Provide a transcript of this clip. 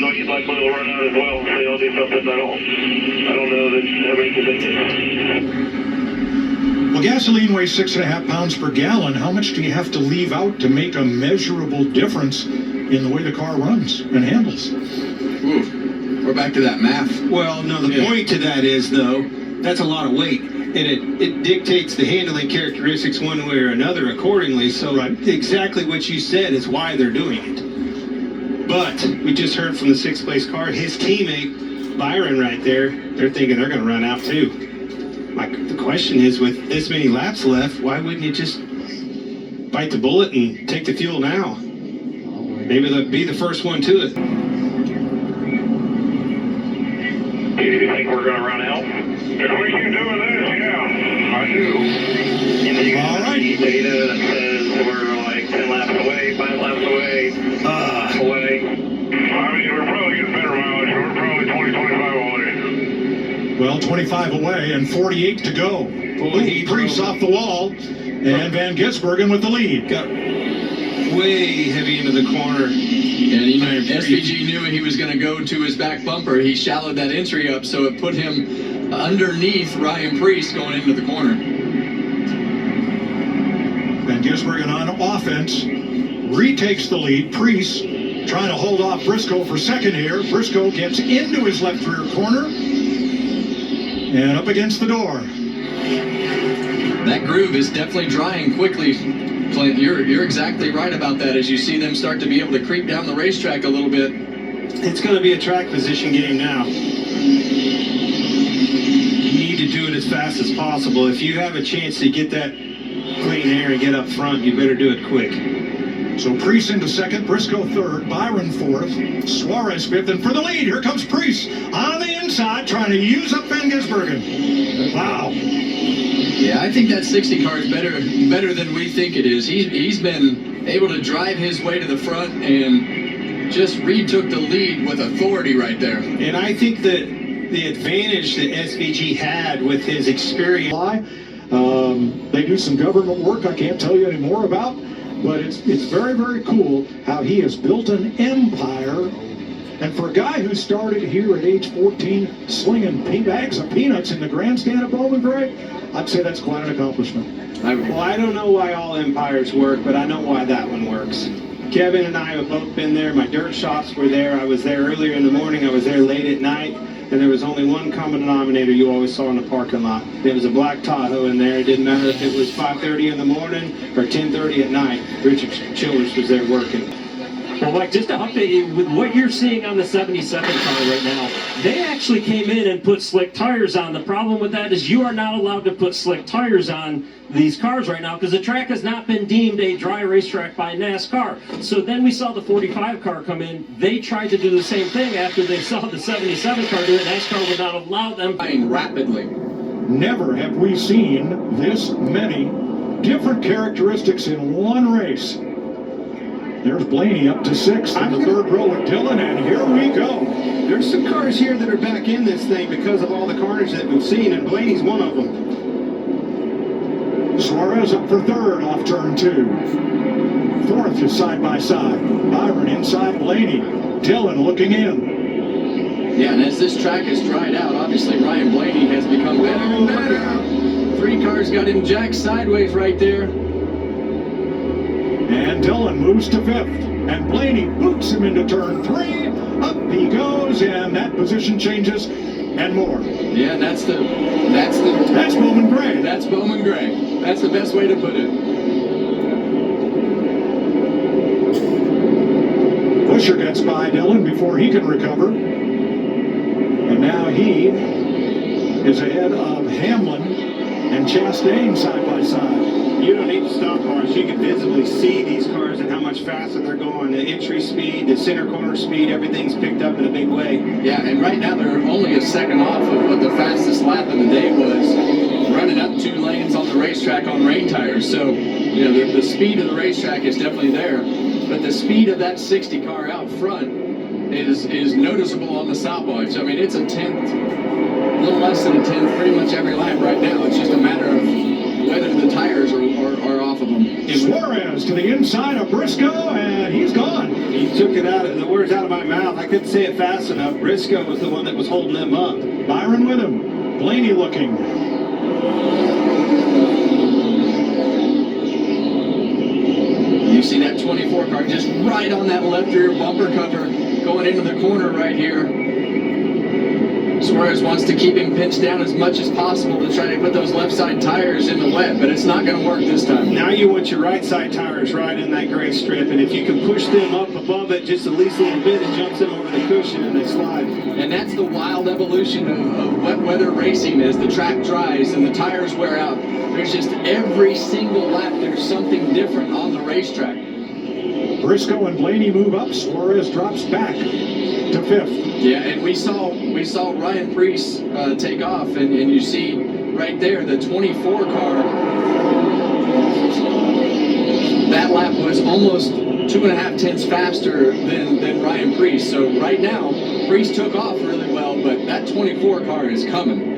run, though. You'd likely will run out as well. So you'll do something. I don't know that everybody can make it. Well, gasoline weighs 6.5 pounds per gallon. How much do you have to leave out to make a measurable difference in the way the car runs and handles? Ooh, we're back to that math. Well, no, the point to that is, though, that's a lot of weight. And it dictates the handling characteristics one way or another accordingly. So exactly what you said is why they're doing it. But we just heard from the sixth place car, his teammate, Byron, right there, they're thinking they're going to run out too. The question is, with this many laps left, why wouldn't you just bite the bullet and take the fuel now? Maybe they'll be the first one to it. Do you think we're going to run out? If we keep doing this, yeah, I do. All right. Data that says we're like 10 laps away, 5 laps away, away. I mean, we're probably getting better mileage. We're probably 20, 25 away. Well, 25 away and 48 to go. Priest off the wall, and Van Gisbergen with the lead. Got way heavy into the corner. And you know, SVG knew he was going to go to his back bumper. He shallowed that entry up, so it put him underneath Ryan Priest going into the corner. Van Gisbergen on offense, retakes the lead. Priest trying to hold off Briscoe for second here. Briscoe gets into his left rear corner and up against the door. That groove is definitely drying quickly, Clint. You're exactly right about that as you see them start to be able to creep down the racetrack a little bit. It's going to be a track position game now. You need to do it as fast as possible. If you have a chance to get that clean air and get up front, you better do it quick. So Priest into second, Briscoe third, Byron fourth, Suarez fifth, and for the lead, here comes Priest on the inside, trying to use up Van Gisbergen. Wow. Yeah, I think that 60 car is better than we think it is. He's been able to drive his way to the front and just retook the lead with authority right there. And I think that the advantage that SVG had with his experience. They do some government work I can't tell you any more about, but it's very, very cool how he has built an empire. And for a guy who started here at age 14 slinging bags of peanuts in the grandstand at Bowman Gray, I'd say that's quite an accomplishment. Well, I don't know why all empires work, but I know why that one works. Kevin and I have both been there. My dirt shops were there. I was there earlier in the morning. I was there late at night. And there was only one common denominator you always saw in the parking lot. There was a black Tahoe in there. It didn't matter if it was 5:30 in the morning or 10:30 at night. Richard Childress was there working. Well, Mike, just to update you with what you're seeing on the 77 car right now, they actually came in and put slick tires on. The problem with that is you are not allowed to put slick tires on these cars right now because the track has not been deemed a dry racetrack by NASCAR. So then we saw the 45 car come in. They tried to do the same thing after they saw the 77 car do it. NASCAR would not allow them. Rapidly. Never have we seen this many different characteristics in one race. There's Blaney up to sixth in the third row with Dillon, and here we go. There's some cars here that are back in this thing because of all the carnage that we've seen, and Blaney's one of them. Suarez up for third off turn two. Fourth is side by side. Byron inside Blaney. Dillon looking in. Yeah, and as this track has dried out, obviously Ryan Blaney has become better and better. 3 cars got him jacked sideways right there. And Dillon moves to fifth. And Blaney boots him into turn 3. Up he goes, and that position changes and more. Yeah, that's Bowman Gray. That's Bowman Gray. That's the best way to put it. Busher gets by Dillon before he can recover. And now he is ahead of Hamlin and Chastain side by side. You don't need to stop cars. You can visibly see these cars and how much faster they're going. The entry speed, the center corner speed, everything's picked up in a big way. Yeah, and right now they're only a second off of what the fastest lap of the day was, running up 2 lanes on the racetrack on rain tires. So, you know, the speed of the racetrack is definitely there, but the speed of that 60 car out front is noticeable on the stopwatch. I mean, it's a tenth, a little less than a tenth pretty much every lap right now. It's just a matter of whether the tires are off of them. Suarez to the inside of Briscoe, and he's gone. You took it out of the words out of my mouth. I couldn't say it fast enough. Briscoe was the one that was holding them up. Byron with him. Blaney looking. You see that 24 car just right on that left rear bumper cover going into the corner right here. Suarez wants to keep him pinched down as much as possible to try to put those left side tires in the wet, but it's not going to work this time. Now you want your right side tires right in that gray strip, and if you can push them up above it just at least a little bit, it jumps them over the cushion and they slide. And that's the wild evolution of wet weather racing. As the track dries and the tires wear out, there's just every single lap there's something different on the racetrack. Briscoe and Blaney move up. Suarez drops back to 5th. Yeah, and we saw Ryan Preece take off, and you see right there the 24 car. That lap was almost 2.5 tenths faster than Ryan Preece. So right now, Preece took off really well, but that 24 car is coming.